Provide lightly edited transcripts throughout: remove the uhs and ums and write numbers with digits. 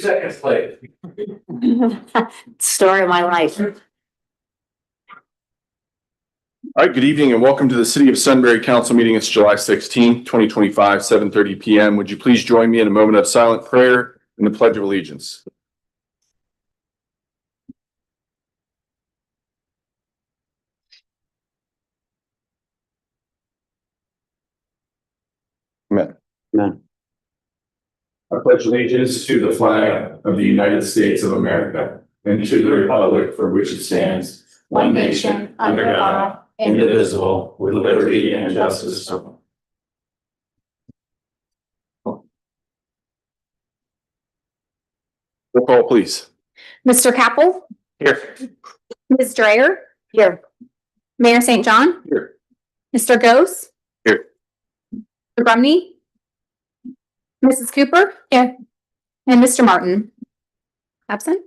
Seconds late. Story of my life. All right, good evening and welcome to the City of Sunbury Council meeting. It's July 16th, 2025, 7:30 p.m. Would you please join me in a moment of silent prayer and the Pledge of Allegiance? Amen. Amen. I pledge allegiance to the flag of the United States of America and to the republic for which it stands, One nation, under God, indivisible, with liberty and justice. Roll call, please. Mr. Capel, Here. Ms. Dreyer, here. Mayor St. John, Here. Mr. Gose, Here. Mr. Brumney, Mrs. Cooper, here, and Mr. Martin. Absent.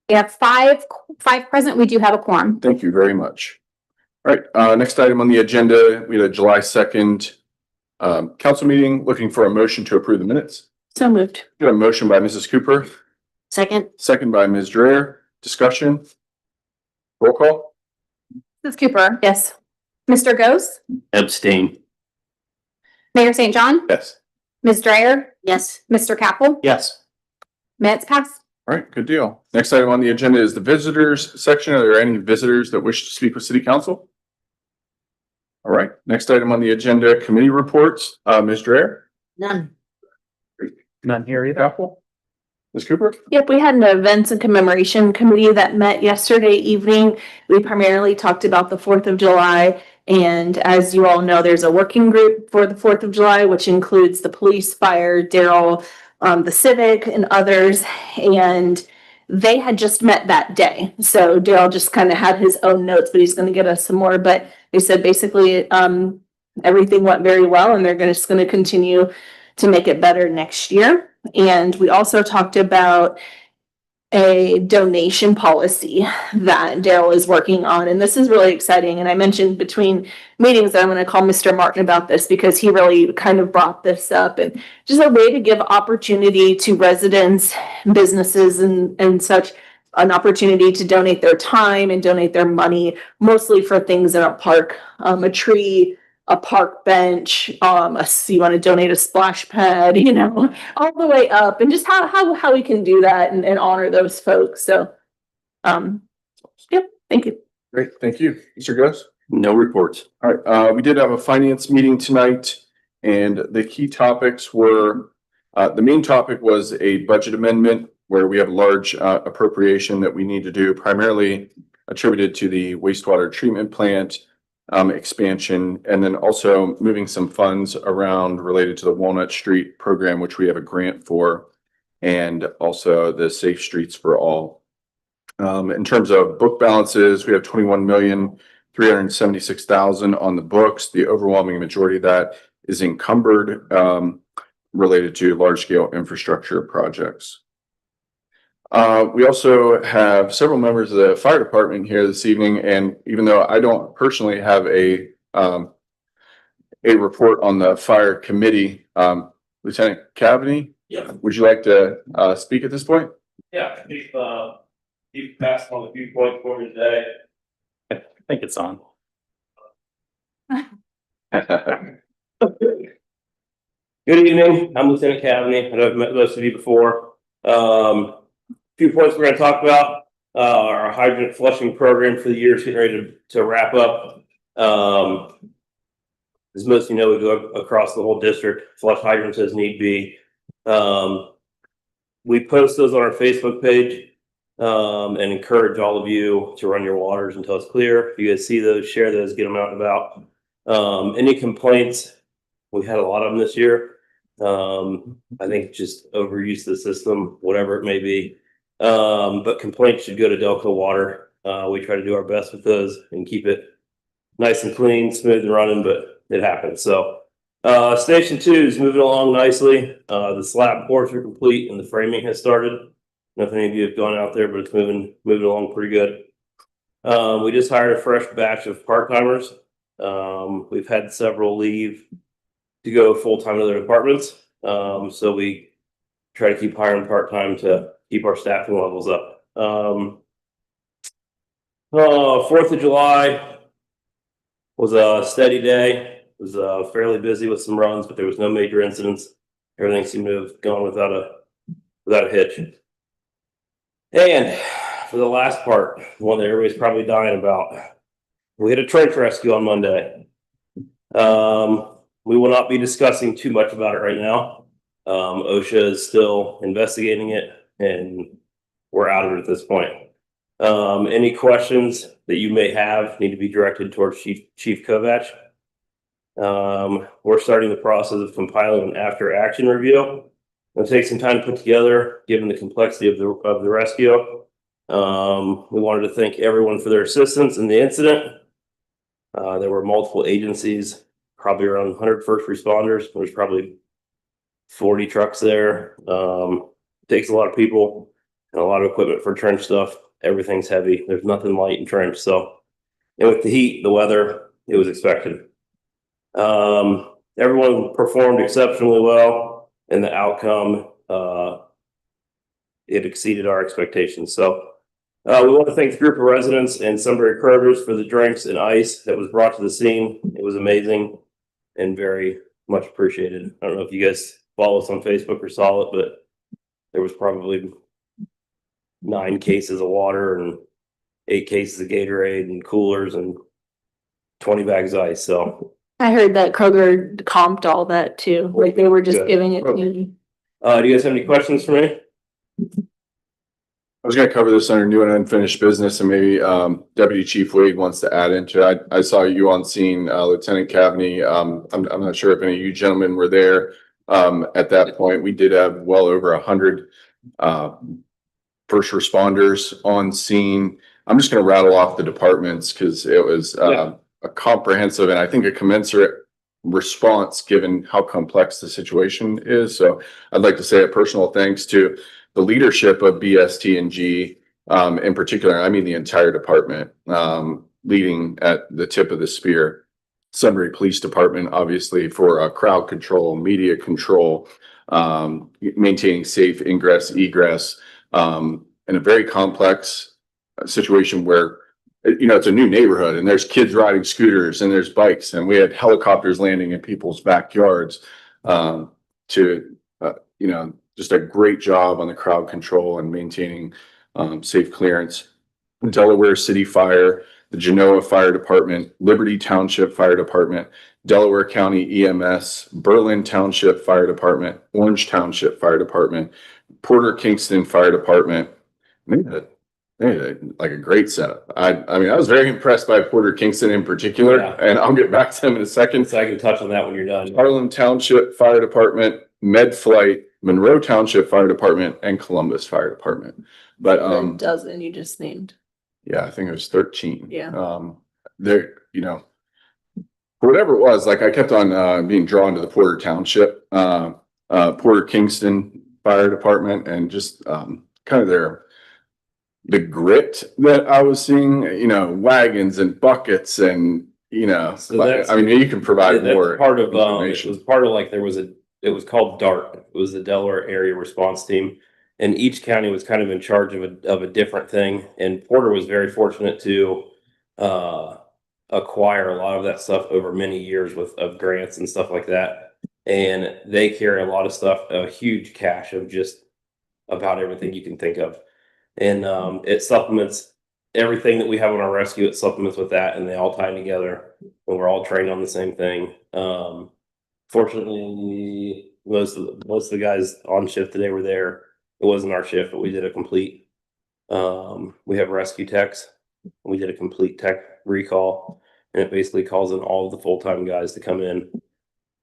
We have five present. We do have a quorum. Thank you very much. All right, next item on the agenda, we had a July 2nd council meeting, looking for a motion to approve the minutes. So moved. Got a motion by Mrs. Cooper, Second. second by Ms. Dreyer. Discussion? Roll call? Mrs. Cooper, yes. Mr. Gose, Abstain. Mayor St. John, Yes. Ms. Dreyer, yes. Mr. Capel, Yes. minutes passed. All right, good deal. Next item on the agenda is the visitors section. Are there any visitors that wish to speak with City Council? All right, next item on the agenda, committee reports. Ms. Dreyer? None. None here either. Apple? Ms. Cooper? Yep, we had an events and commemoration committee that met yesterday evening. We primarily talked about the 4th of July. And as you all know, there's a working group for the 4th of July, which includes the police, fire, Daryl, the civic and others. And they had just met that day. So Daryl just kind of had his own notes, but he's going to get us some more. But they said basically everything went very well and they're just going to continue to make it better next year. And we also talked about a donation policy that Daryl is working on. And this is really exciting. And I mentioned between meetings that I'm going to call Mr. Martin about this because he really kind of brought this up. And just a way to give opportunity to residents, businesses and such, an opportunity to donate their time and donate their money, mostly for things in a park, a tree, a park bench, you want to donate a splash pad, all the way up, and just how we can do that and honor those folks. So, yep, thank you. Great, thank you. Mr. Gose? No reports. All right, we did have a finance meeting tonight, and the key topics were, the main topic was a budget amendment where we have a large appropriation that we need to do, primarily attributed to the wastewater treatment plant expansion, and then also moving some funds around related to the Walnut Street program, which we have a grant for, and also the Safe Streets for All. In terms of book balances, we have 21,376,000 on the books. The overwhelming majority of that is encumbered related to large scale infrastructure projects. We also have several members of the fire department here this evening, and even though I don't personally have a report on the fire committee, Lieutenant Cavaney, Yeah, would you like to speak at this point? yeah, you've passed on a few points for me today. I think it's on. Good evening, I'm Lieutenant Cavaney. I know I've met most of you before. Few points we're gonna talk about. Our hydrant flushing program for the year is getting ready to wrap up. As most of you know, we go across the whole district, flush hydrants as need be. We post those on our Facebook page and encourage all of you to run your waters until it's clear. If you guys see those, share those, get them out and about. Any complaints? We had a lot of them this year. I think just overuse the system, whatever it may be. But complaints should go to Delco Water. We try to do our best with those and keep it nice and clean, smooth and running, but it happens. So, Station 2 is moving along nicely. The slab pours are complete and the framing has started. I don't know if any of you have gone out there, but it's moving along pretty good. We just hired a fresh batch of part-timers. We've had several leave to go full-time to their departments. So we try to keep hiring part-time to keep our staffing levels up. 4th of July was a steady day. It was fairly busy with some runs, but there was no major incidents. Everything seemed to have gone without a hitch. And for the last part, one that everybody's probably dying about, we had a trench rescue on Monday. We will not be discussing too much about it right now. OSHA is still investigating it, and we're out of it at this point. Any questions that you may have need to be directed towards Chief Kovach. We're starting the process of compiling an after action review. It'll take some time to put together, given the complexity of the rescue. We wanted to thank everyone for their assistance in the incident. There were multiple agencies, probably around 100 first responders. There's probably 40 trucks there. Takes a lot of people and a lot of equipment for trench stuff. Everything's heavy. There's nothing light in trench. So, and with the heat, the weather, it was expected. Everyone performed exceptionally well, and the outcome, it exceeded our expectations. So, we want to thank the group of residents and Sunbury Curvers for the drinks and ice that was brought to the scene. It was amazing and very much appreciated. I don't know if you guys follow us on Facebook or saw it, but there was probably 9 cases of water and 8 cases of Gatorade and coolers and 20 bags of ice. So I heard that Kroger comped all that too. Like they were just Good. giving it to you. do you guys have any questions for me? I was gonna cover this under new and unfinished business, and maybe Deputy Chief Wade wants to add into it. I saw you on scene, Lieutenant Cavney. I'm not sure if any of you gentlemen were there at that point. We did have well over 100 first responders on scene. I'm just gonna rattle off the departments because it was a comprehensive and I think a commensurate response given how complex the situation is. So I'd like to say a personal thanks to the leadership of BST&G, in particular, I mean the entire department, leading at the tip of the spear. Sunbury Police Department, obviously, for crowd control, media control, maintaining safe ingress, egress, in a very complex situation where, you know, it's a new neighborhood and there's kids riding scooters and there's bikes and we had helicopters landing in people's backyards, you know, just a great job on the crowd control and maintaining safe clearance. Delaware City Fire, the Genoa Fire Department, Liberty Township Fire Department, Delaware County EMS, Berlin Township Fire Department, Orange Township Fire Department, Porter Kingston Fire Department. They had like a great setup. I mean, I was very impressed by Porter Kingston in particular, and I'll get back to them in a second. So I can touch on that when you're done. Harlem Township Fire Department, Medflight, Monroe Township Fire Department, and Columbus Fire Department. But A dozen you just named. yeah, I think it was 13. Yeah. There, you know, whatever it was, like I kept on being drawn to the Porter Township, Porter Kingston Fire Department, and just kind of the grit that I was seeing, you know, wagons and buckets and, you know, So that's, I mean, you can provide more part of, it information. was part of like, it was called DART. It was the Delaware Area Response Team. And each county was kind of in charge of a different thing. And Porter was very fortunate to acquire a lot of that stuff over many years of grants and stuff like that. And they carry a lot of stuff, a huge cache of just about everything you can think of. And it supplements everything that we have on our rescue. It supplements with that, and they all tie together, and we're all trained on the same thing. Fortunately, most of the guys on shift today were there. It wasn't our shift, but we did a complete. We have rescue techs. We did a complete tech recall, and it basically calls in all of the full-time guys to come in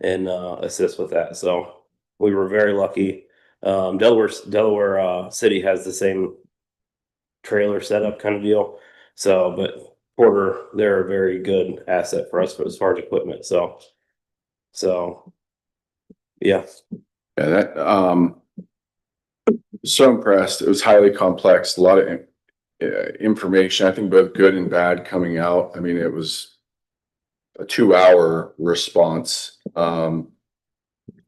and assist with that. So we were very lucky. Delaware City has the same trailer setup kind of deal. So, but Porter, they're a very good asset for us as far as equipment. So yeah. Yeah, that so impressed. It was highly complex, a lot of information, I think both good and bad coming out. I mean, it was a 2-hour response.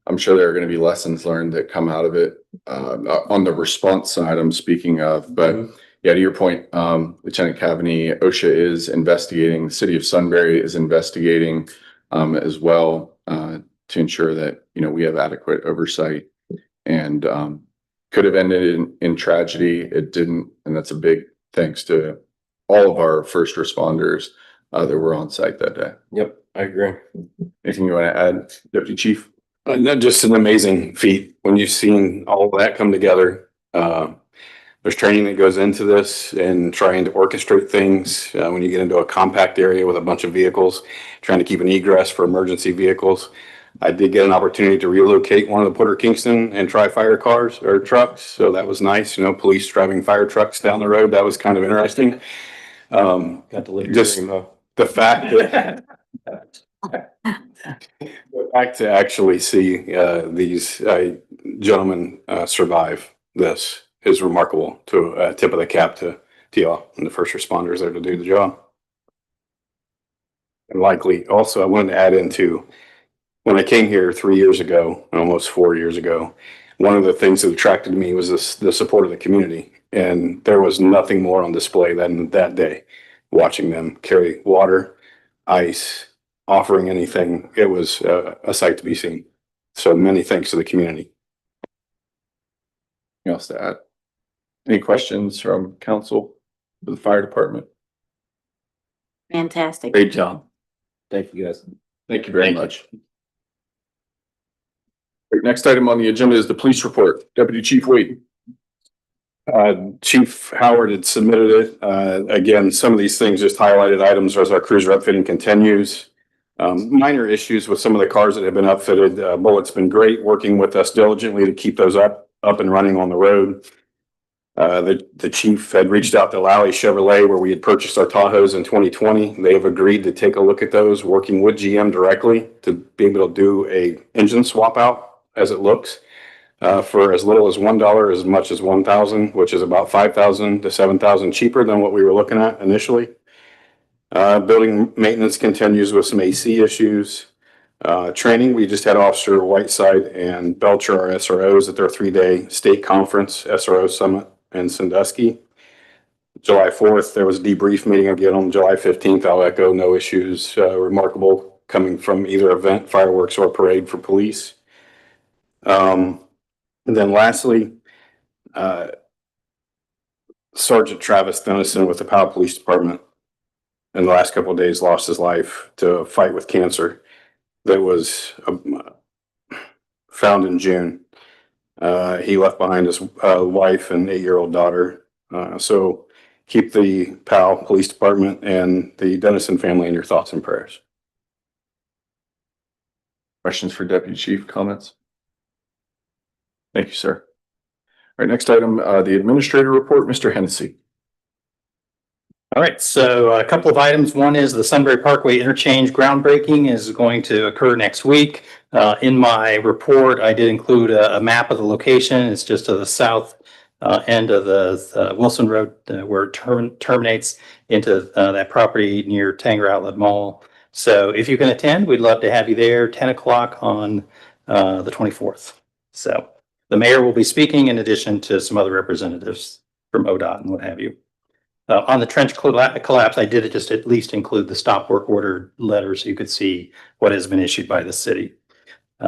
I'm sure there are going to be lessons learned that come out of it, on the response side I'm speaking of, but yeah, to your point, Lieutenant Cavaney, OSHA is investigating, the city of Sunbury is investigating, as well, to ensure that, we have adequate oversight, and, could have ended in tragedy. It didn't, and that's a big thanks to all of our first responders, that were on site that day. Yep, I agree. Anything you want to add, Deputy Chief? Not just an amazing feat when you've seen all of that come together. There's training that goes into this and trying to orchestrate things when you get into a compact area with a bunch of vehicles, trying to keep an egress for emergency vehicles. I did get an opportunity to relocate one of the Porter Kingston and try fire cars or trucks. So that was nice. Police driving fire trucks down the road. That was kind of interesting. Got to live your Just dream, huh? the fact that to actually see these gentlemen survive this is remarkable. To tip of the cap to y'all and the first responders there to do the job. And likely also I wanted to add into when I came here 3 years ago, almost 4 years ago, one of the things that attracted me was the support of the community. And there was nothing more on display than that day, watching them carry water, ice, offering anything. It was a sight to be seen. So many thanks to the community. Anything else to add? Any questions from council for the fire department? Fantastic. Great job. Thank you, guys. Thank you very Thank you. much. Great. Next item on the agenda is the police report. Deputy Chief Wade. Chief Howard had submitted it. Again, some of these things just highlighted items as our cruiser upfitting continues. Minor issues with some of the cars that have been upfitted. Bullett's been great working with us diligently to keep those up and running on the road. The chief had reached out to Lally Chevrolet where we had purchased our Tahoes in 2020. They have agreed to take a look at those, working with GM directly to be able to do a engine swap out as it looks. For as little as $1, as much as $1,000, which is about $5,000 to $7,000 cheaper than what we were looking at initially. Building maintenance continues with some AC issues. Training, we just had Officer Whiteside and Belcher, our SROs, at their 3-day state conference, SRO Summit in Sandusky. July 4th, there was a debrief meeting again on July 15th. I'll echo, no issues, remarkable coming from either event, fireworks or parade for police. And then lastly, Sergeant Travis Dennison with the Powell Police Department in the last couple of days lost his life to a fight with cancer that was found in June. He left behind his wife and 8-year-old daughter. So keep the Powell Police Department and the Dennison family in your thoughts and prayers. Questions for Deputy Chief, comments? Thank you, sir. All right, next item, the administrator report, Mr. Hennessy. All right, so a couple of items. One is the Sunbury Parkway interchange groundbreaking is going to occur next week. In my report, I did include a map of the location. It's just to the south end of the Wilson Road where it terminates into that property near Tanger Outlet Mall. So if you can attend, we'd love to have you there, 10 o'clock on the 24th. So the mayor will be speaking in addition to some other representatives from ODOT and what have you. On the trench collapse, I did just at least include the stop work order letter so you could see what has been issued by the city.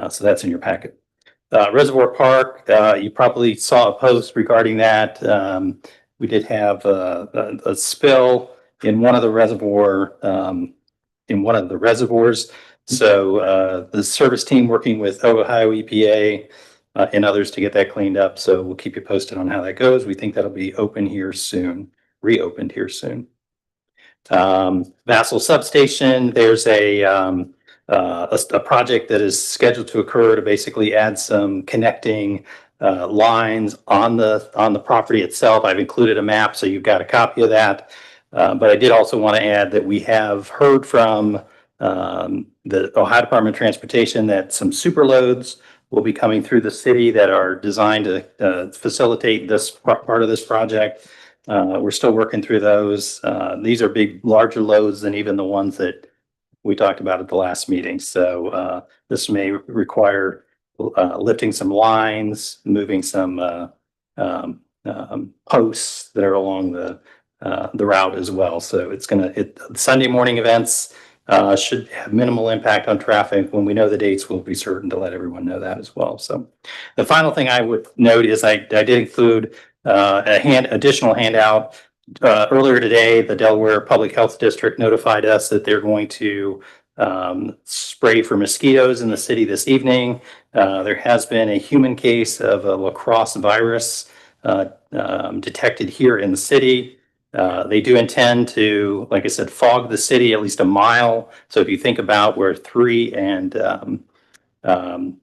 So that's in your packet. Reservoir Park, you probably saw a post regarding that. We did have a spill in one of the reservoirs. So the service team working with Ohio EPA and others to get that cleaned up. So we'll keep you posted on how that goes. We think that'll be open here soon, reopened here soon. Vassal Substation, there's a project that is scheduled to occur to basically add some connecting lines on the property itself. I've included a map, so you've got a copy of that. But I did also want to add that we have heard from the Ohio Department of Transportation that some super loads will be coming through the city that are designed to facilitate this part of this project. We're still working through those. These are larger loads than even the ones that we talked about at the last meeting. So this may require lifting some lines, moving some posts that are along the route as well. So it's Sunday morning events should have minimal impact on traffic. When we know the dates, we'll be certain to let everyone know that as well. So the final thing I would note is I did include additional handout. Earlier today, the Delaware Public Health District notified us that they're going to spray for mosquitoes in the city this evening. There has been a human case of a lacrosse virus detected here in the city. They do intend to, like I said, fog the city at least a mile. So if you think about where 3 and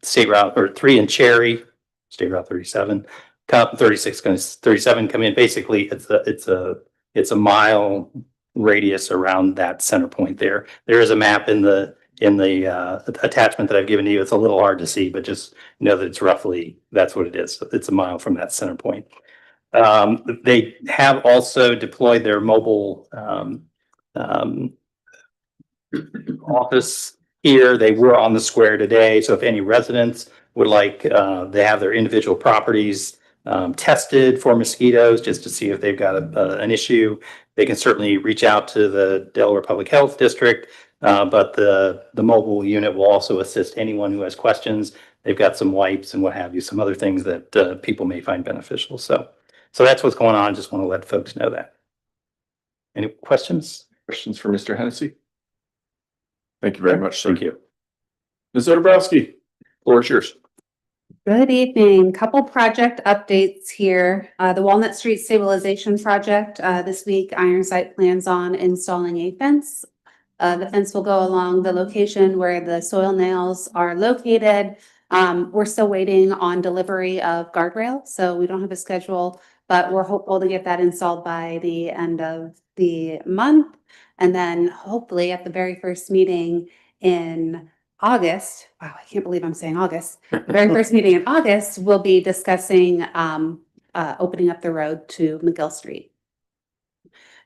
State Route, or 3 and Cherry, State Route 37, 36, 37 come in, basically it's a mile radius around that center point there. There is a map in the attachment that I've given you. It's a little hard to see, but just know that it's roughly, that's what it is. It's a mile from that center point. They have also deployed their mobile office here. They were on the square today. So if any residents would like, they have their individual properties tested for mosquitoes just to see if they've got an issue. They can certainly reach out to the Delaware Public Health District, but the mobile unit will also assist anyone who has questions. They've got some wipes and what have you, some other things that people may find beneficial. So that's what's going on. Just want to let folks know that. Any questions? Questions for Mr. Hennessy? Thank you very much, sir. Thank you. Ms. Odebrowski, floor is yours. Good evening. Couple project updates here. The Walnut Street Stabilization Project. This week, Ironside plans on installing a fence. The fence will go along the location where the soil nails are located. We're still waiting on delivery of guardrail, so we don't have a schedule, but we're hopeful to get that installed by the end of the month. And then hopefully at the very first meeting in August, wow, I can't believe I'm saying August. The very first meeting in August, we'll be discussing opening up the road to McGill Street.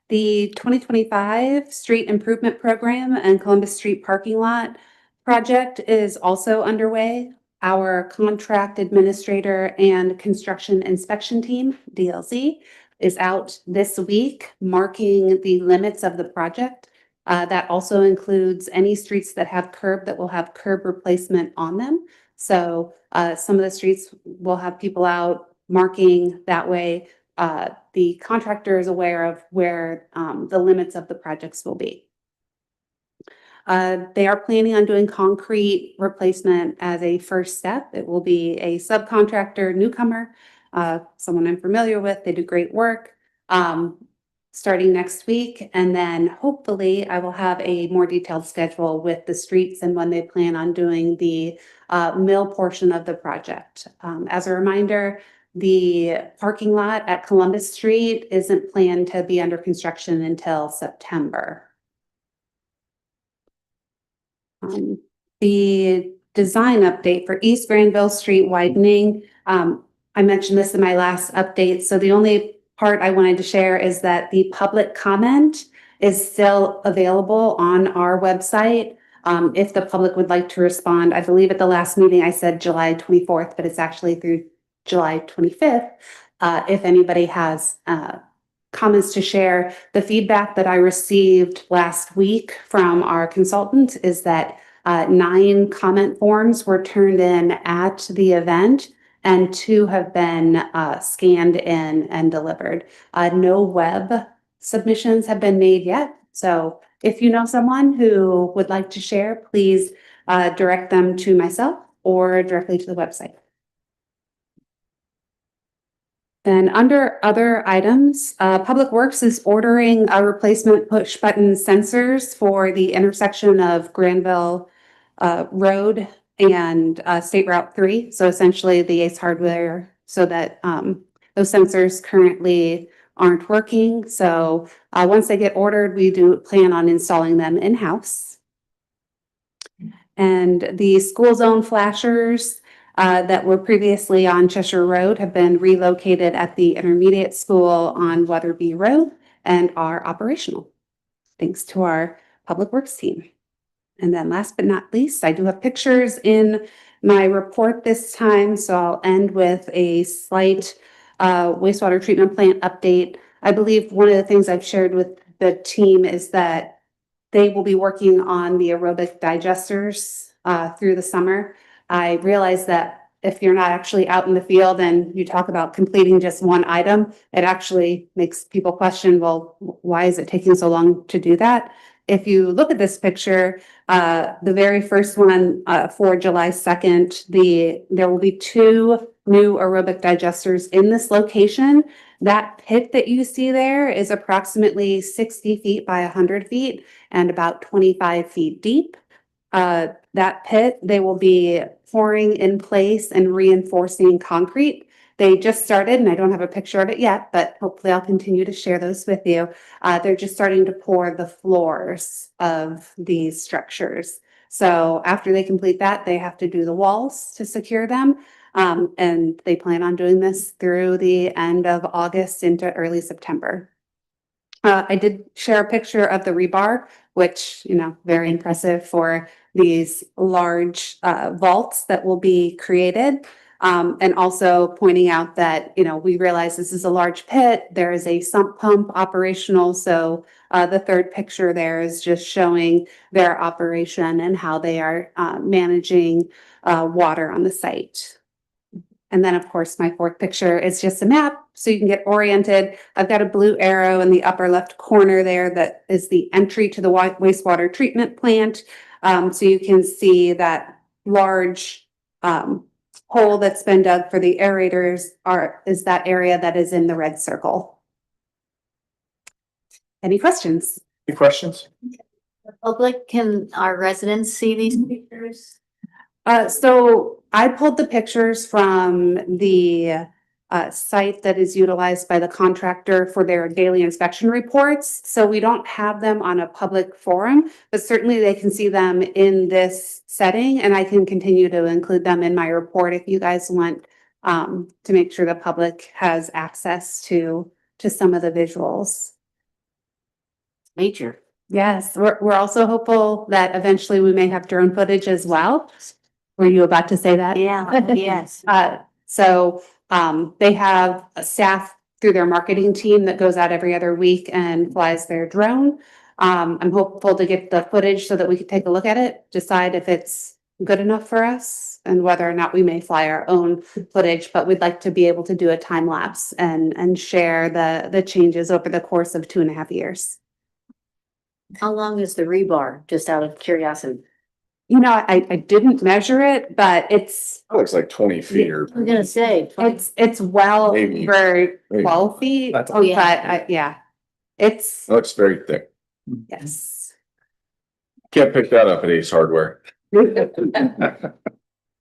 The 2025 Street Improvement Program and Columbus Street Parking Lot project is also underway. Our contract administrator and construction inspection team, DLZ, is out this week marking the limits of the project. That also includes any streets that have curb that will have curb replacement on them. So some of the streets will have people out marking that way. The contractor is aware of where the limits of the projects will be. They are planning on doing concrete replacement as a first step. It will be a subcontractor newcomer, someone I'm familiar with. They do great work. Starting next week, and then hopefully I will have a more detailed schedule with the streets and when they plan on doing the mill portion of the project. As a reminder, the parking lot at Columbus Street isn't planned to be under construction until September. The design update for East Granville Street widening. I mentioned this in my last update. So the only part I wanted to share is that the public comment is still available on our website. If the public would like to respond, I believe at the last meeting I said July 24th, but it's actually through July 25th. If anybody has comments to share, the feedback that I received last week from our consultant is that 9 comment forms were turned in at the event, and 2 have been scanned in and delivered. No web submissions have been made yet. So if you know someone who would like to share, please direct them to myself or directly to the website. Then under other items, Public Works is ordering a replacement push button sensors for the intersection of Granville Road and State Route 3. So essentially the Ace Hardware, so that those sensors currently aren't working. So once they get ordered, we do plan on installing them in-house. And the school zone flashers that were previously on Cheshire Road have been relocated at the intermediate school on Weatherby Road and are operational, thanks to our Public Works team. And then last but not least, I do have pictures in my report this time, so I'll end with a slight wastewater treatment plant update. I believe one of the things I've shared with the team is that they will be working on the aerobic digesters through the summer. I realize that if you're not actually out in the field and you talk about completing just one item, it actually makes people question, well, why is it taking so long to do that? If you look at this picture, the very first one for July 2nd, there will be 2 new aerobic digesters in this location. That pit that you see there is approximately 60 feet by 100 feet and about 25 feet deep. That pit, they will be pouring in place and reinforcing concrete. They just started, and I don't have a picture of it yet, but hopefully I'll continue to share those with you. They're just starting to pour the floors of these structures. So after they complete that, they have to do the walls to secure them. And they plan on doing this through the end of August into early September. I did share a picture of the rebar, which, very impressive for these large vaults that will be created. And also pointing out that, we realize this is a large pit. There is a sump pump operational. So the third picture there is just showing their operation and how they are managing water on the site. And then, of course, my fourth picture is just a map so you can get oriented. I've got a blue arrow in the upper left corner there that is the entry to the wastewater treatment plant. So you can see that large hole that's been dug for the aerators is that area that is in the red circle. Any questions? Any questions? Public, can our residents see these pictures? So I pulled the pictures from the site that is utilized by the contractor for their daily inspection reports. So we don't have them on a public forum, but certainly they can see them in this setting, and I can continue to include them in my report if you guys want to make sure the public has access to some of the visuals. Major. Yes, we're also hopeful that eventually we may have drone footage as well. Were you about to say that? Yeah, yes. So they have a staff through their marketing team that goes out every other week and flies their drone. I'm hopeful to get the footage so that we can take a look at it, decide if it's good enough for us and whether or not we may fly our own footage, but we'd like to be able to do a time lapse and share the changes over the course of 2.5 years. How long is the rebar, just out of curiosity? I didn't measure it, but it's That looks like 20 feet or. I'm gonna say. it's well Maybe. over Maybe. 12 feet. That's- Oh, yeah. But yeah, it's, That looks very thick. yes. Can't pick that up at Ace Hardware.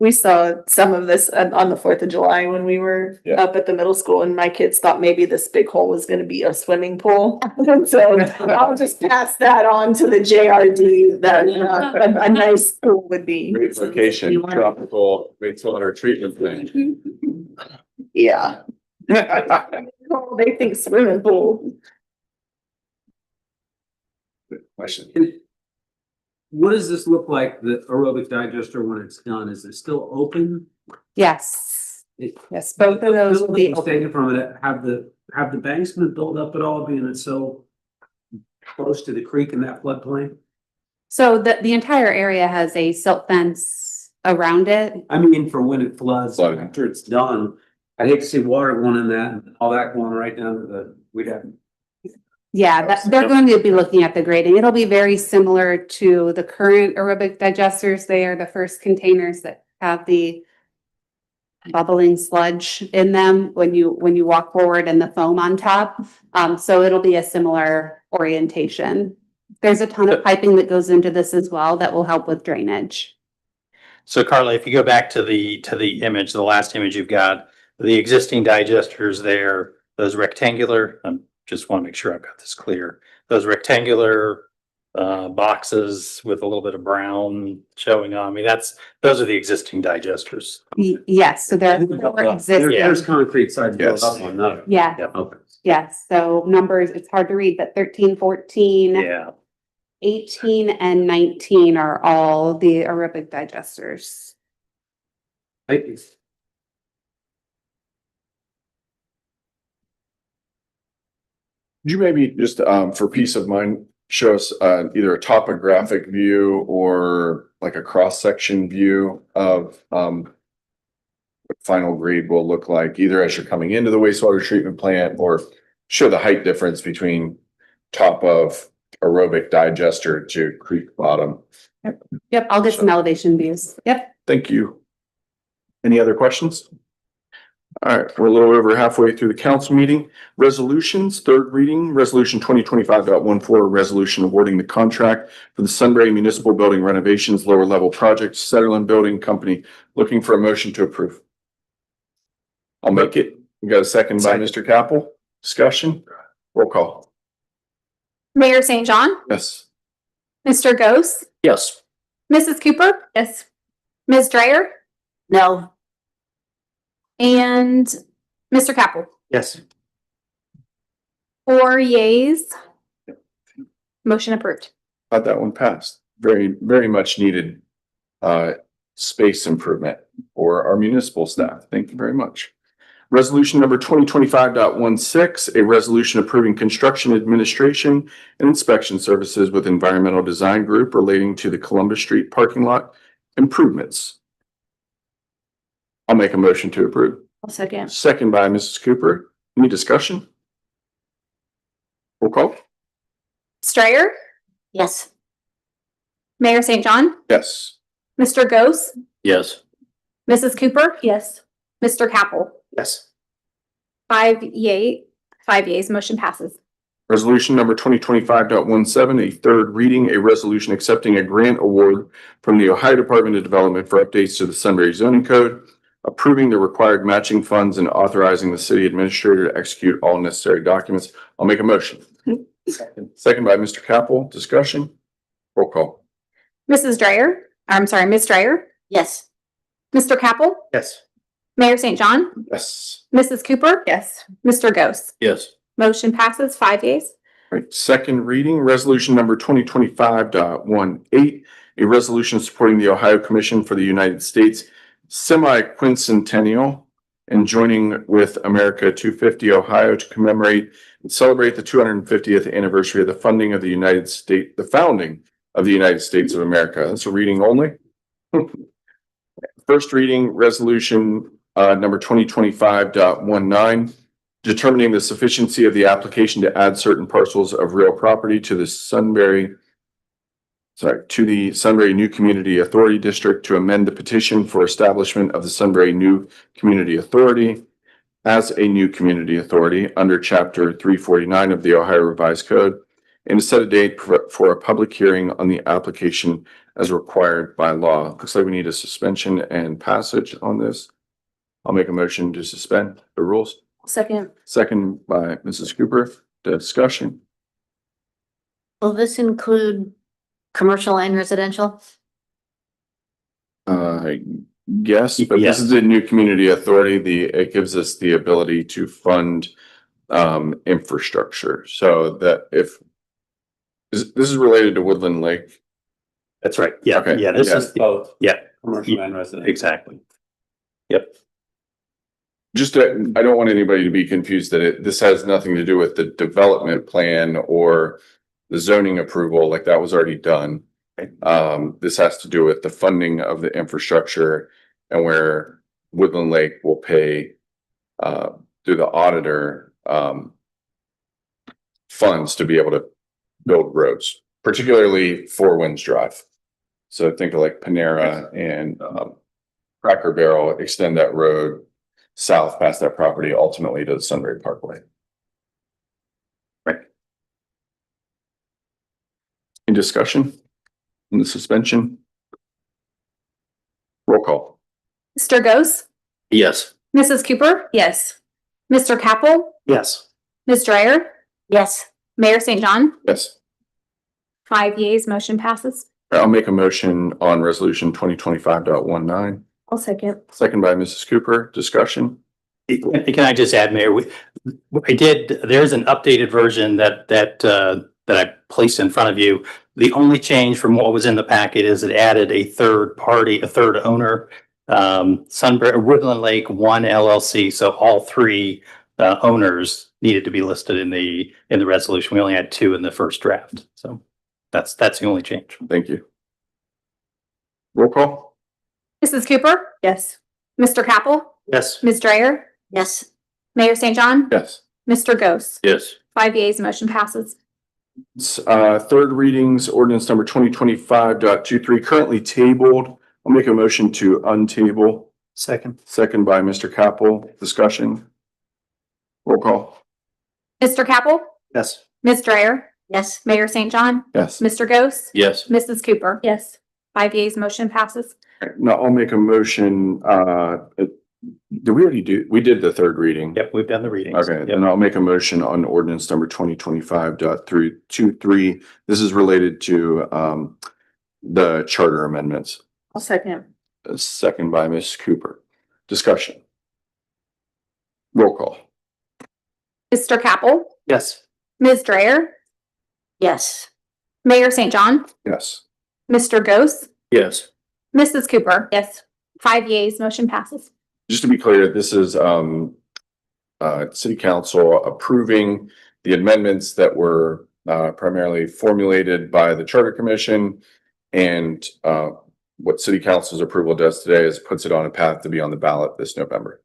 We saw some of this on the 4th of July when we were Yeah. up at the middle school, and my kids thought maybe this big hole was gonna be a swimming pool. And so I'll just pass that on to the JRD, that a nice pool would be. Great location, tropical wastewater treatment plant. Yeah. Oh, they think swimming pool. Question. What does this look like, the aerobic digester, when it's done? Is it still open? Yes, It- yes, both of those will be Buildings open. taken from it, have the banks been built up at all, being it's so close to the creek in that floodplain? So the entire area has a silt fence around it. I mean, for when it floods, Flooding. after it's done, I'd hate to see water going in that and all that going right down to we'd have. Yeah, they're going to be looking at the grading. It'll be very similar to the current aerobic digesters. They are the first containers that have the bubbling sludge in them when you walk forward and the foam on top. So it'll be a similar orientation. There's a ton of piping that goes into this as well that will help with drainage. So Carla, if you go back to the image, the last image you've got, the existing digesters there, those rectangular, just want to make sure I've got this clear. Those rectangular boxes with a little bit of brown showing on me, those are the existing digesters. Yes, so they're existing. There's concrete side built Yes. up on that. Yeah, Okay. yes. So numbers, it's hard to read, but 13, 14. Yeah. 18 and 19 are all the aerobic digesters. Could you maybe just, for peace of mind, show us, either a topographic view or like a cross-section view of, what final grade will look like, either as you're coming into the wastewater treatment plant or show the height difference between top of aerobic digester to creek bottom. Yep, I'll get some elevation views. Yep. Thank you. Any other questions? All right, we're a little over halfway through the council meeting. Resolutions, third reading, resolution 2025.14, resolution awarding the contract for the Sunbury Municipal Building renovations, lower level project, Sutherland Building Company. Looking for a motion to approve. I'll make it. We got a second by Mr. Capel. Discussion, roll call. Mayor St. John, Yes. Mr. Ghost, Yes. Mrs. Cooper, Yes. Ms. Dreyer, No, and Mr. Capel. Yes. 4 yeas. Motion approved. Thought that one passed. Very, very much needed space improvement for our municipal staff. Thank you very much. Resolution number 2025.16, a resolution approving construction administration and inspection services with Environmental Design Group relating to the Columbus Street parking lot improvements. I'll make a motion to approve. I'll second. Second by Mrs. Cooper. Any discussion? Roll call. Strayer, yes, Mayor St. John, Yes. Mr. Ghost, Yes. Mrs. Cooper, Yes. Mr. Capel. Yes. 5 yeas, motion passes. Resolution number 2025.17, a third reading, a resolution accepting a grant award from the Ohio Department of Development for updates to the Sunbury zoning code, approving the required matching funds and authorizing the city administrator to execute all necessary documents. I'll make a motion. Second by Mr. Capel. Discussion. Roll call. Ms. Dreyer, yes, Mr. Capel, Yes. Mayor St. John, Yes. Mrs. Cooper, Yes. Mr. Ghost. Yes. Motion passes 5 yeas. Right, second reading, resolution number 2025.18, a resolution supporting the Ohio Commission for the United States semi-quincentennial and joining with America 250 Ohio to commemorate and celebrate the 250th anniversary of the founding of the United States of America. That's a reading only. First reading, resolution number 2025.19, determining the sufficiency of the application to add certain parcels of real property to the Sunbury New Community Authority District to amend the petition for establishment of the Sunbury New Community Authority as a new community authority under chapter 349 of the Ohio Revised Code and to set a date for a public hearing on the application as required by law. Looks like we need a suspension and passage on this. I'll make a motion to suspend the rules. Second. Second by Mrs. Cooper. Discussion. will this include commercial and residential? Yes, but this is a new community authority. It gives us the ability to fund infrastructure. So that if this is related to Woodland Lake. That's right. Yeah. Okay. Yeah. This Yeah. is both. Yeah. Commercial and residential. Exactly. Yep. Just, I don't want anybody to be confused that this has nothing to do with the development plan or the zoning approval, like that was already done. This has to do with the funding of the infrastructure and where Woodland Lake will pay through the auditor funds to be able to build roads, particularly Four Winds Drive. So think of like Panera and Cracker Barrel, extend that road south past that property, ultimately to the Sunbury Parkway. Right. Any discussion on the suspension? Roll call. Mr. Ghost, Yes. Mrs. Cooper, Yes. Mr. Capel, Yes. Ms. Dreyer, Yes, Mayor St. John, Yes. 5 yeas, motion passes. I'll make a motion on resolution 2025.19. I'll second. Second by Mrs. Cooper. Discussion. Can I just add, Mayor, there's an updated version that I placed in front of you. The only change from what was in the packet is it added a third party, a third owner Sunbury, Woodland Lake One LLC. So all three owners needed to be listed in the resolution. We only had two in the first draft. So that's the only change. Thank you. Roll call? Mrs. Cooper? Yes. Mr. Capel? Yes. Ms. Dryer? Yes, Mayor St. John? Yes. Mr. Ghost? Yes. 5 yeas, motion passes. Third readings, ordinance number 2025.23 currently tabled. I'll make a motion to untable. Second. Second by Mr. Capel. Discussion. Roll call? Mr. Capel? Yes. Ms. Dryer? yes, Mayor St. John? Yes. Mr. Ghost? Yes. Mrs. Cooper? Yes. 5 yeas, motion passes. Now I'll make a motion, did we already do, we did the third reading? Yep, we've done the readings. Okay, Yep. then I'll make a motion on ordinance number 2025.323. This is related to the charter amendments. I'll second. A second by Ms. Cooper. Discussion. Roll call? Mr. Capel? Yes. Ms. Dryer? yes, Mayor St. John? Yes. Mr. Ghost? Yes. Mrs. Cooper? Yes. 5 yeas, motion passes. Just to be clear, this is city council approving the amendments that were primarily formulated by the charter commission. And what city council's approval does today is puts it on a path to be on the ballot this November.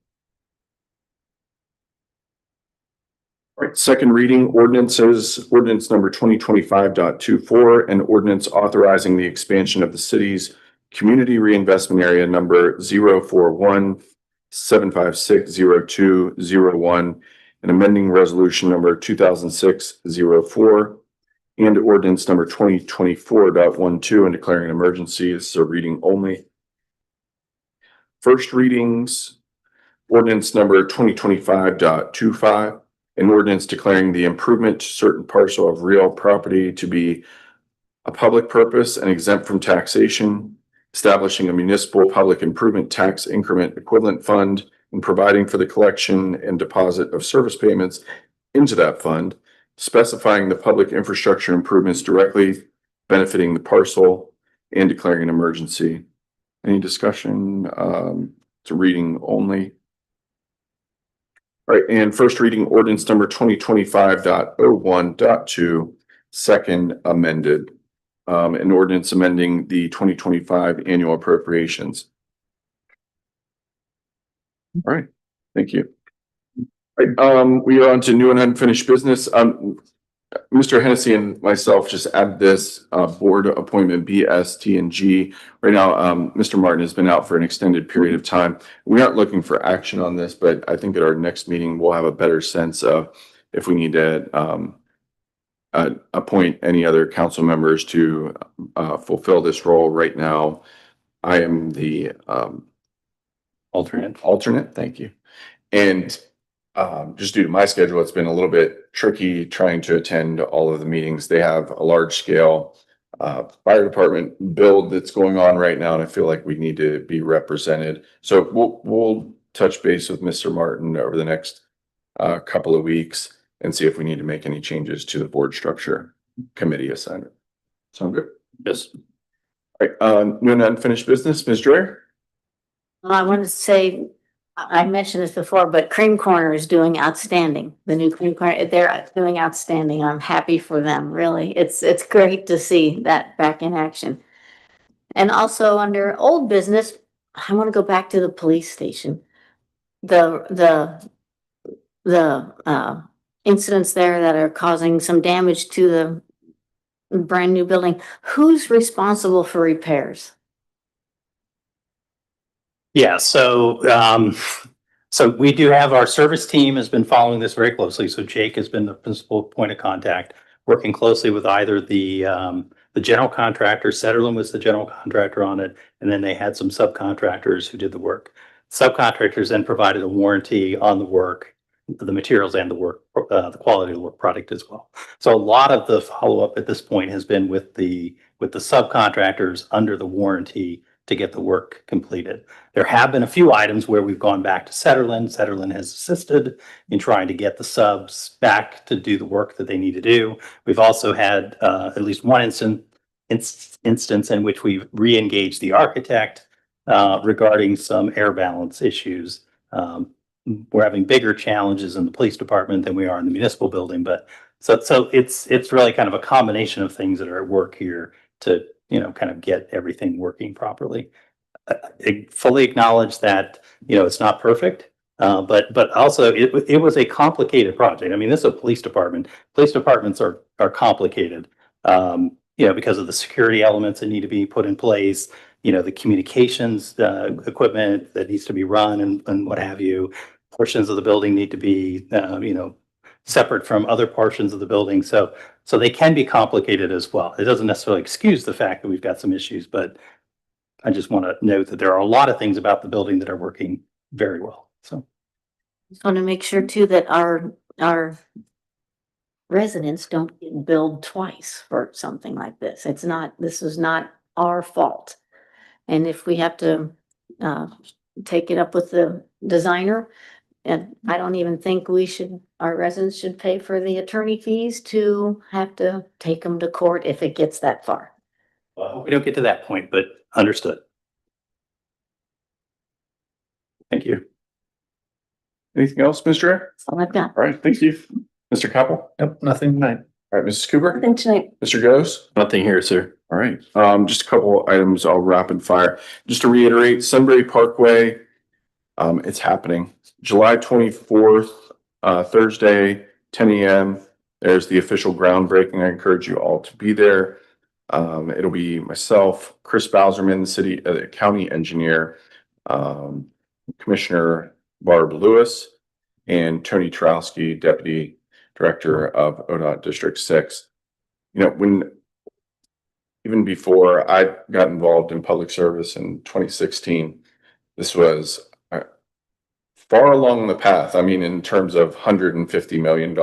All right, second reading ordinances, ordinance number 2025.24, an ordinance authorizing the expansion of the city's community reinvestment area number 041-756-0201 and amending resolution number 2006-04 and ordinance number 2024.12 and declaring an emergency. This is a reading only. First readings, ordinance number 2025.25, an ordinance declaring the improvement to certain parcel of real property to be a public purpose and exempt from taxation, establishing a municipal public improvement tax increment equivalent fund, and providing for the collection and deposit of service payments into that fund, specifying the public infrastructure improvements directly benefiting the parcel, and declaring an emergency. Any discussion? It's a reading only. All right, and first reading ordinance number 2025.01.2, second amended. An ordinance amending the 2025 annual appropriations. All right, thank you. All right, we are on to new and unfinished business. Mr. Hennessy and myself just add this board appointment B, S, T, and G. Right now, Mr. Martin has been out for an extended period of time. We aren't looking for action on this, but I think at our next meeting, we'll have a better sense of if we need to appoint any other council members to fulfill this role. Right now, I am the alternate, thank you. And just due to my schedule, it's been a little bit tricky trying to attend all of the meetings. They have a large scale fire department build that's going on right now, and I feel like we need to be represented. So we'll touch base with Mr. Martin over the next couple of weeks and see if we need to make any changes to the board structure committee assignment. Sound good? Yes. All right, new and unfinished business, Ms. Dreyer? well, I wanted to say, I mentioned this before, but Cream Corner is doing outstanding. The new Cream Corner, they're doing outstanding. I'm happy for them, really. It's great to see that back in action. And also under old business, I want to go back to the police station. The incidents there that are causing some damage to the brand new building. Who's responsible for repairs? Yeah, so we do have our service team has been following this very closely. So Jake has been the principal point of contact, working closely with either the general contractor. Setterlin was the general contractor on it, and then they had some subcontractors who did the work. Subcontractors then provided a warranty on the work, the materials and the work, the quality of the work product as well. So a lot of the follow-up at this point has been with the subcontractors under the warranty to get the work completed. There have been a few items where we've gone back to Setterlin. Setterlin has assisted in trying to get the subs back to do the work that they need to do. We've also had at least one instance in which we've re-engaged the architect regarding some air balance issues. We're having bigger challenges in the police department than we are in the municipal building, but so it's really kind of a combination of things that are at work here to, kind of get everything working properly. I fully acknowledge that, it's not perfect. But also it was a complicated project. I mean, this is a police department. Police departments are complicated. Because of the security elements that need to be put in place, the communications equipment that needs to be run and what have you. Portions of the building need to be separate from other portions of the building. So they can be complicated as well. It doesn't necessarily excuse the fact that we've got some issues, but I just want to note that there are a lot of things about the building that are working very well. So Just want to make sure too that our residents don't get billed twice for something like this. This is not our fault. And if we have to take it up with the designer, and I don't even think our residents should pay for the attorney fees to have to take them to court if it gets that far. we don't get to that point, but understood. Thank you. Anything else, Mr. Ray? That's all I've got. All right, thank you. Mr. Capel? Nope, nothing tonight. All right, Mrs. Cooper? Nothing tonight. Mr. Goes? Nothing here, sir. All right, just a couple items I'll rapid fire. Just to reiterate, Sunbury Parkway, it's happening. July 24th, Thursday, 10 a.m. There's the official groundbreaking. I encourage you all to be there. It'll be myself, Chris Bowserman, the county engineer, Commissioner Barb Lewis, and Tony Trowski, Deputy Director of ODOT District 6. Even before I got involved in public service in 2016, this was far along the path. I mean, in terms of $150 million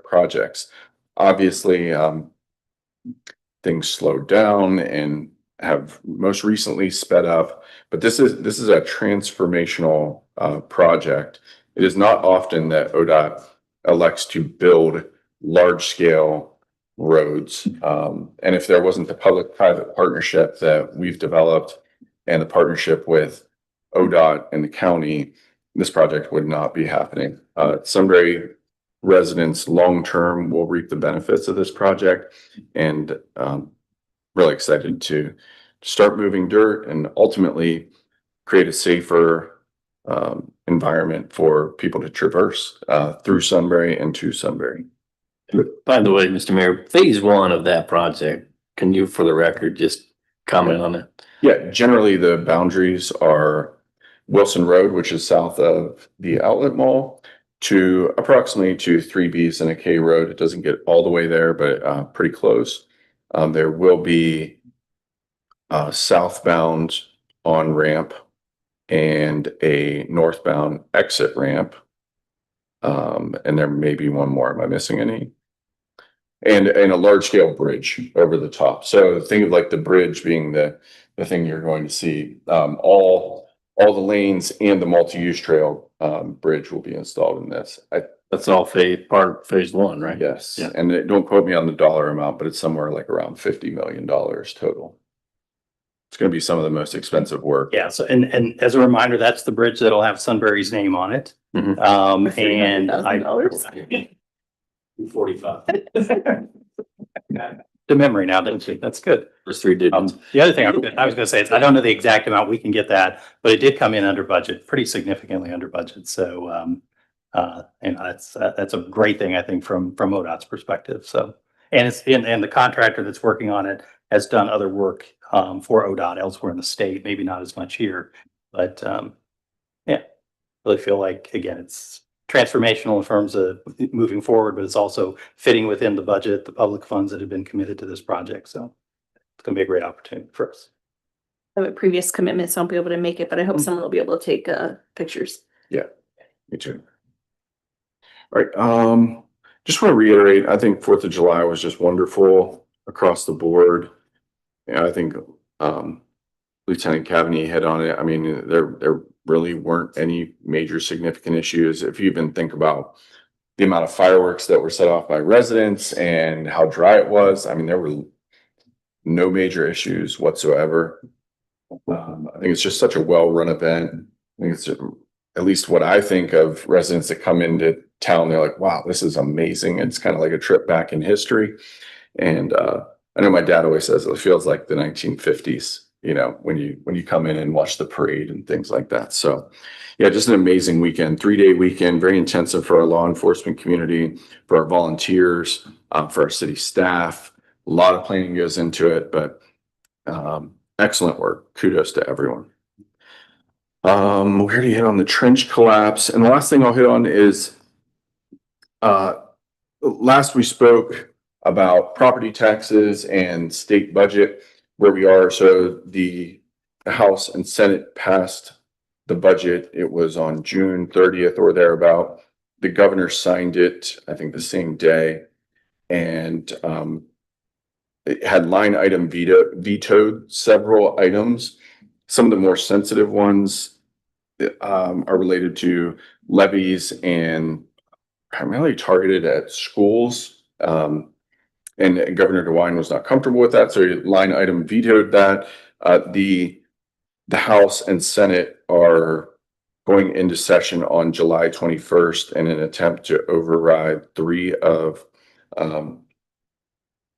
projects. Obviously, things slowed down and have most recently sped up, but this is a transformational project. It is not often that ODOT elects to build large scale roads. And if there wasn't the public-private partnership that we've developed and the partnership with ODOT and the county, this project would not be happening. Sunbury residents long-term will reap the benefits of this project, and really excited to start moving dirt and ultimately create a safer environment for people to traverse through Sunbury and to Sunbury. By the way, Mr. Mayor, phase one of that project, can you, for the record, just comment on it? Yeah, generally the boundaries are Wilson Road, which is south of the Outlet Mall, to approximately to 3Bs and a K Road. It doesn't get all the way there, but pretty close. There will be southbound on ramp and a northbound exit ramp. And there may be one more. Am I missing any? And a large scale bridge over the top. So think of like the bridge being the thing you're going to see. All the lanes and the multi-use trail bridge will be installed in this. That's all phase one, right? Yes, Yeah. and don't quote me on the dollar amount, but it's somewhere like around $50 million total. It's going to be some of the most expensive work. Yeah. So, and as a reminder, that's the bridge that'll have Sunbury's name on it. Mhm. And $300,000. 45. To memory now, didn't you? That's good. First three digits. The other thing I was going to say is I don't know the exact amount. We can get that, but it did come in under budget, pretty significantly under budget. So, and that's a great thing, I think, from ODOT's perspective. So, and the contractor that's working on it has done other work for ODOT elsewhere in the state, maybe not as much here, but yeah, really feel like, again, it's transformational in terms of moving forward, but it's also fitting within the budget, the public funds that have been committed to this project. So it's going to be a great opportunity for us. I have a previous commitment, so I won't be able to make it, but I hope someone will be able to take pictures. Yeah, me too. All right. Just want to reiterate, I think 4th of July was just wonderful across the board. Yeah, I think Lieutenant Cavaney hit on it. I mean, there really weren't any major significant issues. If you even think about the amount of fireworks that were set off by residents and how dry it was, I mean, there were no major issues whatsoever. I think it's just such a well-run event. I think it's at least what I think of residents that come into town. They're like, wow, this is amazing. It's kind of like a trip back in history. And I know my dad always says it feels like the 1950s, you know, when you come in and watch the parade and things like that. So yeah, just an amazing weekend, 3-day weekend, very intensive for our law enforcement community, for our volunteers, for our city staff. A lot of planning goes into it, but excellent work. Kudos to everyone. We already hit on the trench collapse, and the last thing I'll hit on is last we spoke about property taxes and state budget, where we are. So the House and Senate passed the budget. It was on June 30th or thereabout. The governor signed it, I think, the same day, and it had line item vetoed several items. Some of the more sensitive ones are related to levies and primarily targeted at schools. And Governor DeWine was not comfortable with that, so he line item vetoed that. The House and Senate are going into session on July 21st in an attempt to override three of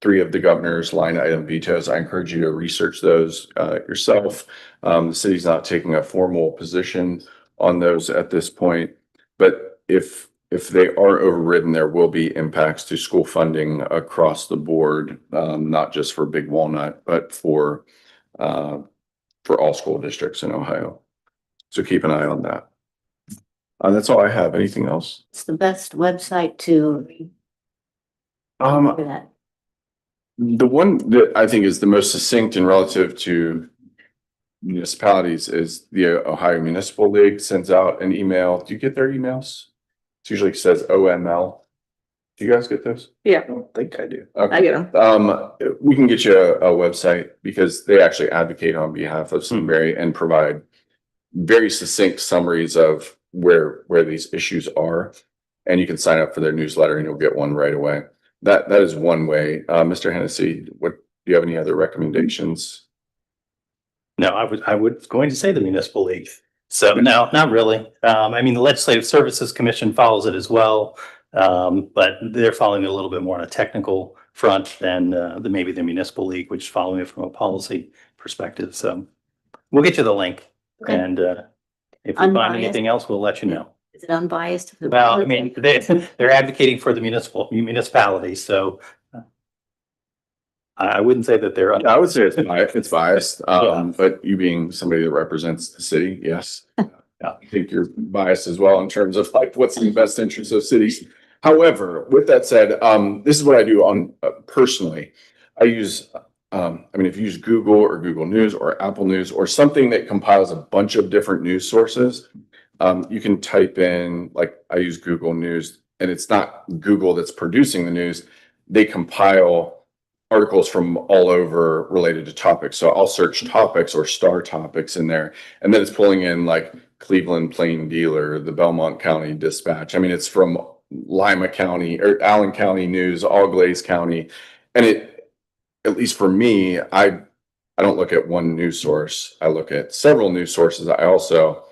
the governor's line item vetoes. I encourage you to research those yourself. The city's not taking a formal position on those at this point, but if they are overridden, there will be impacts to school funding across the board, not just for Big Walnut, but for all school districts in Ohio. So keep an eye on that. That's all I have. Anything else? It's the best website to for that. The one that I think is the most succinct and relative to municipalities is the Ohio Municipal League sends out an email. Do you get their emails? It usually says OML. Do you guys get those? Yeah. I don't think I do. I get them. We can get you a website because they actually advocate on behalf of Sunbury and provide very succinct summaries of where these issues are. And you can sign up for their newsletter and you'll get one right away. That is one way. Mr. Hennessy, do you have any other recommendations? No, I was going to say the municipal league. So no, not really. I mean, the Legislative Services Commission follows it as well. But they're following it a little bit more on a technical front than maybe the municipal league, which is following it from a policy perspective. So we'll get you the link. Okay. And if we find Unbiased. anything else, we'll let you know. Is it unbiased? Well, I mean, they're advocating for the municipalities, so I wouldn't say that they're. I would say it's biased, Yeah. but you being somebody that represents the city, yes. Yeah. I think you're biased as well in terms of like what's in the best interest of cities. However, with that said, this is what I do on personally. I use, if you use Google or Google News or Apple News or something that compiles a bunch of different news sources, you can type in, like I use Google News, and it's not Google that's producing the news. They compile articles from all over related to topics. So I'll search topics or star topics in there, and then it's pulling in like Cleveland Plain Dealer, the Belmont County Dispatch. I mean, it's from Lima County or Allen County News, All Glaze County. And it, at least for me, I don't look at one news source. I look at several news sources. I also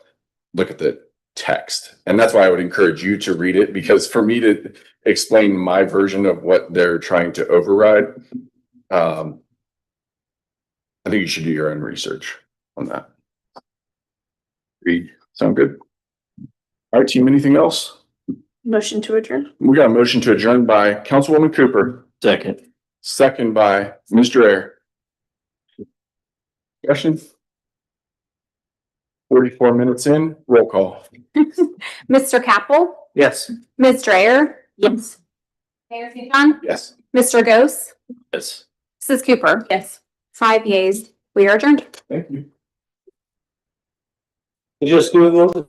look at the text. And that's why I would encourage you to read it, because for me to explain my version of what they're trying to override, I think you should do your own research on that. Read. Sound good? All right, team, anything else? Motion to adjourn. We got a motion to adjourn by Councilwoman Cooper, Second. second by Mr. Ayer. Discussion? 44 minutes in, roll call. Mr. Capel, Yes. Ms. Dreyer, Yes. Mayor St. John, Yes. Mr. Ghost, Yes. Mrs. Cooper. Yes. 5 yeas. We are adjourned. Thank you. You just do it.